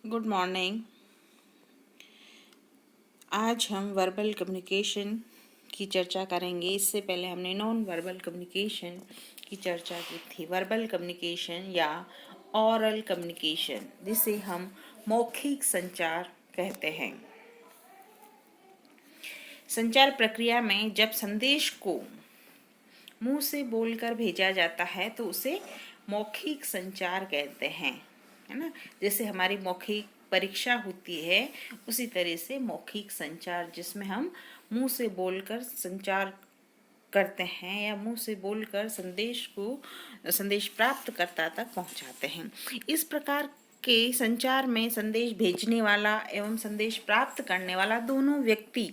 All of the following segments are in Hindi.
Good morning. आज हम वर्बल कम्युनिकेशन की चर्चा करेंगे। इससे पहले हमने नॉन वर्बल कम्युनिकेशन की चर्चा की थी। वर्बल कम्युनिकेशन या ऑरल कम्युनिकेशन, जिसे हम मौखिक संचार कहते हैं। संचार प्रक्रिया में जब संदेश को मुंह से बोलकर भेजा जाता है तो उसे मौखिक संचार कहते हैं, है ना। जैसे हमारी मौखिक परीक्षा होती है, उसी तरह से मौखिक संचार, जिसमें हम मुंह से बोलकर संचार करते हैं या मुंह से बोलकर संदेश प्राप्तकर्ता तक पहुंचाते हैं। इस प्रकार के संचार में संदेश भेजने वाला एवं संदेश प्राप्त करने वाला दोनों व्यक्ति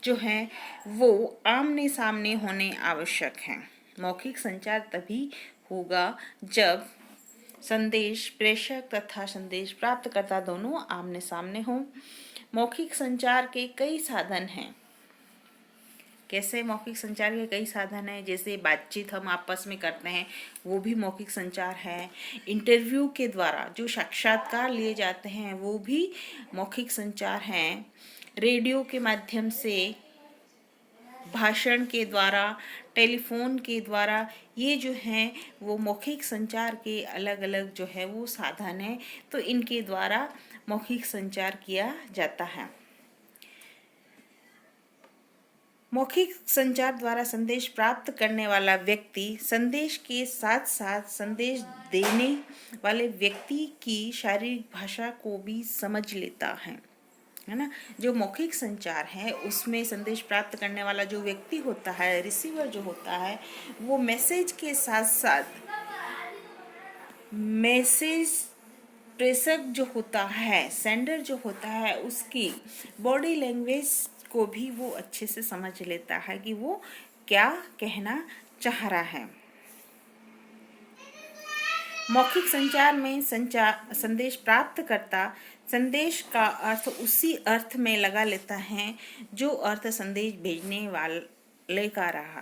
जो हैं वो आमने सामने होने आवश्यक हैं। मौखिक संचार तभी होगा जब संदेश प्रेषक तथा संदेश प्राप्तकर्ता दोनों आमने सामने हों। मौखिक संचार के कई साधन हैं। कैसे मौखिक संचार के कई साधन हैं? जैसे बातचीत हम आपस में करते हैं, वो भी मौखिक संचार है। इंटरव्यू के द्वारा जो साक्षात्कार लिए जाते हैं वो भी मौखिक संचार हैं। रेडियो के माध्यम से, भाषण के द्वारा, टेलीफोन के द्वारा, ये जो हैं वो मौखिक संचार के अलग अलग जो है वो साधन हैं। तो इनके द्वारा मौखिक संचार किया जाता है। मौखिक संचार द्वारा संदेश प्राप्त करने वाला व्यक्ति संदेश के साथ साथ संदेश देने वाले व्यक्ति की शारीरिक भाषा को भी समझ लेता है ना। जो मौखिक संचार है उसमें संदेश प्राप्त करने वाला जो व्यक्ति होता है, रिसीवर जो होता है, वो मैसेज के साथ साथ मैसेज प्रेषक जो होता है, सेंडर जो होता है, उसकी बॉडी लैंग्वेज को भी वो अच्छे से समझ लेता है कि वो क्या कहना चाह रहा है। मौखिक संचार में संदेश प्राप्त करता संदेश का अर्थ उसी अर्थ में लगा लेता है जो अर्थ संदेश भेजने वाले का रहा।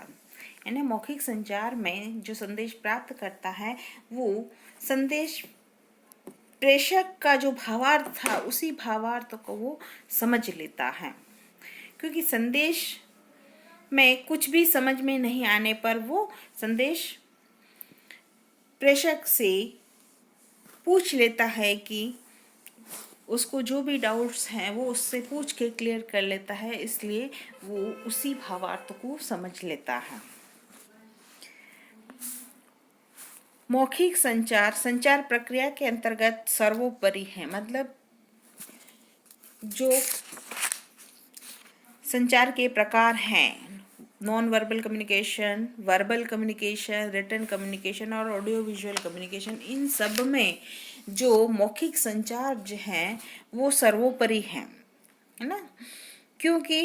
यानी मौखिक संचार में जो संदेश प्राप्त करता है वो संदेश प्रेषक का जो भावार्थ था उसी भावार्थ को वो समझ लेता है। क्योंकि संदेश में कुछ भी समझ में नहीं आने पर वो संदेश प्रेषक से पूछ लेता है कि उसको जो भी डाउट्स हैं वो उससे पूछ के क्लियर कर लेता है, इसलिए वो उसी भावार्थ को समझ लेता है। मौखिक संचार संचार प्रक्रिया के अंतर्गत सर्वोपरि है। मतलब जो संचार के प्रकार हैं, non verbal communication, verbal communication, written communication और ऑडियो विजुअल कम्युनिकेशन, इन सब में जो मौखिक संचार जो है वो सर्वोपरि है ना। क्योंकि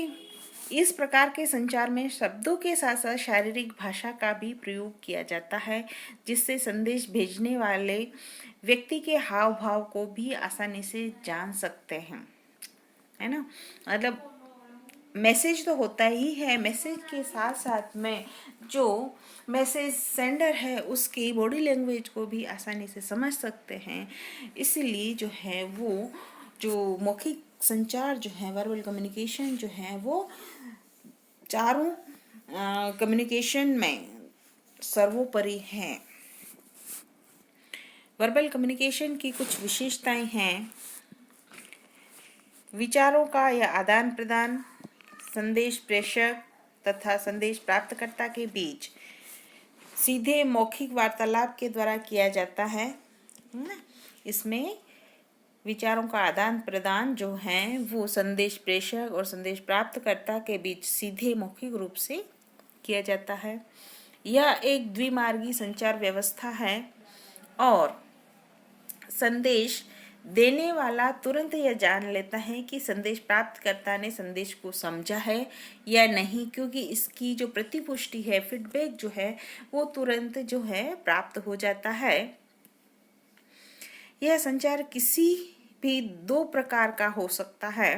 इस प्रकार के संचार में शब्दों के साथ साथ शारीरिक भाषा का भी प्रयोग किया जाता है, जिससे संदेश भेजने वाले व्यक्ति के हाव भाव को भी आसानी से जान सकते हैं, है ना। मतलब मैसेज तो होता ही है, मैसेज के साथ साथ में जो मैसेज सेंडर है उसकी बॉडी लैंग्वेज को भी आसानी से समझ सकते हैं। इसलिए जो है वो जो मौखिक संचार जो है, वर्बल कम्युनिकेशन जो है, वो चारों कम्युनिकेशन में सर्वोपरि है। वर्बल कम्युनिकेशन की कुछ विशेषताएं हैं। विचारों का या आदान प्रदान संदेश प्रेषक तथा संदेश प्राप्तकर्ता के बीच सीधे मौखिक वार्तालाप के द्वारा किया जाता है। इसमें विचारों का आदान प्रदान जो है वो संदेश प्रेषक और संदेश प्राप्तकर्ता के बीच सीधे मौखिक रूप से किया जाता है। यह एक द्विमार्गी संचार व्यवस्था है और संदेश देने वाला तुरंत यह जान लेता है कि संदेश प्राप्तकर्ता ने संदेश को समझा है या नहीं, क्योंकि इसकी जो प्रतिपुष्टि है, फीडबैक जो है, वो तुरंत जो है प्राप्त हो जाता है। यह संचार किसी भी दो प्रकार का हो सकता है,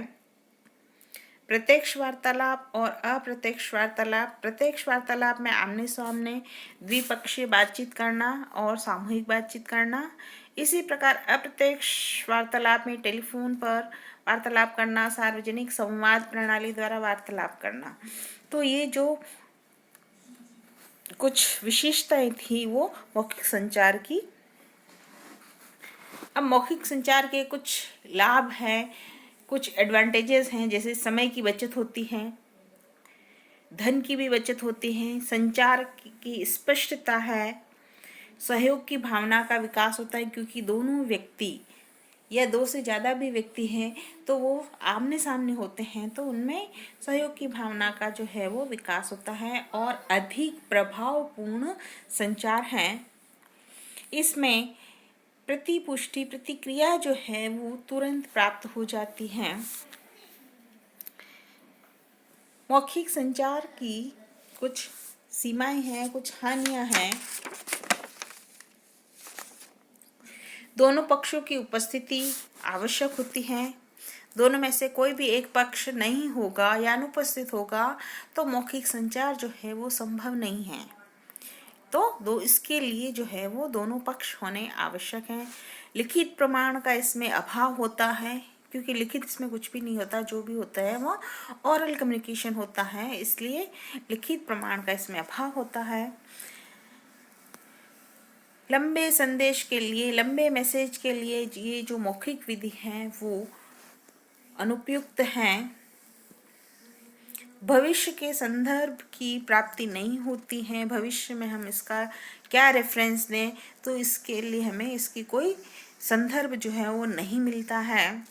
प्रत्यक्ष वार्तालाप और अप्रत्यक्ष वार्तालाप। प्रत्यक्ष वार्तालाप में आमने सामने द्विपक्षीय बातचीत करना और सामूहिक बातचीत करना, इसी प्रकार अप्रत्यक्ष वार्तालाप में टेलीफोन पर वार्तालाप करना, सार्वजनिक संवाद प्रणाली द्वारा वार्तालाप करना। तो ये जो कुछ विशेषताएं थी वो मौखिक संचार की। अब मौखिक संचार के कुछ लाभ हैं, कुछ एडवांटेजेस हैं, जैसे समय की बचत होती है, धन की भी बचत होती है, संचार की स्पष्टता है, सहयोग की भावना का विकास होता है, क्योंकि दोनों व्यक्ति या दो से ज़्यादा भी व्यक्ति हैं तो वो आमने सामने होते हैं, तो उनमें सहयोग की भावना का जो है वो विकास होता है, और अधिक प्रभावपूर्ण संचार है। इसमें प्रतिपुष्टि प्रतिक्रिया जो है वो तुरंत प्राप्त हो जाती है। मौखिक संचार की कुछ सीमाएं हैं, कुछ हानियां हैं। दोनों पक्षों की उपस्थिति आवश्यक होती है। दोनों में से कोई भी एक पक्ष नहीं होगा या अनुपस्थित होगा तो मौखिक संचार जो है वो संभव नहीं है। तो इसके लिए जो है वो दोनों पक्ष होने आवश्यक हैं। लिखित प्रमाण का इसमें अभाव होता है, क्योंकि लिखित इसमें कुछ भी नहीं होता, जो भी होता है वो ओरल कम्युनिकेशन होता है, इसलिए लिखित प्रमाण का इसमें अभाव होता है। लंबे संदेश के लिए, लंबे मैसेज के लिए ये जो मौखिक विधि है वो अनुपयुक्त हैं। भविष्य के संदर्भ की प्राप्ति नहीं होती है। भविष्य में हम इसका क्या रेफरेंस दें, तो इसके लिए हमें इसकी कोई संदर्भ जो है वो नहीं मिलता है।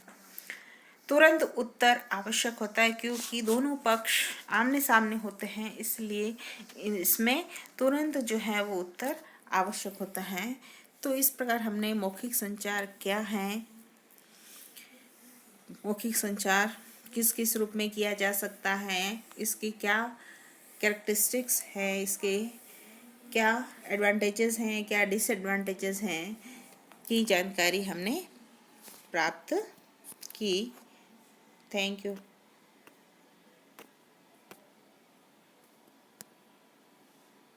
तुरंत उत्तर आवश्यक होता है, क्योंकि दोनों पक्ष आमने सामने होते हैं, इसलिए इसमें तुरंत जो है वो उत्तर आवश्यक होता है। तो इस प्रकार हमने मौखिक संचार क्या है, मौखिक संचार किस किस रूप में किया जा सकता है, इसकी क्या कैरेक्टरिस्टिक्स है, इसके क्या एडवांटेजेस हैं, क्या डिसएडवांटेजेस हैं की जानकारी हमने प्राप्त की। Thank you.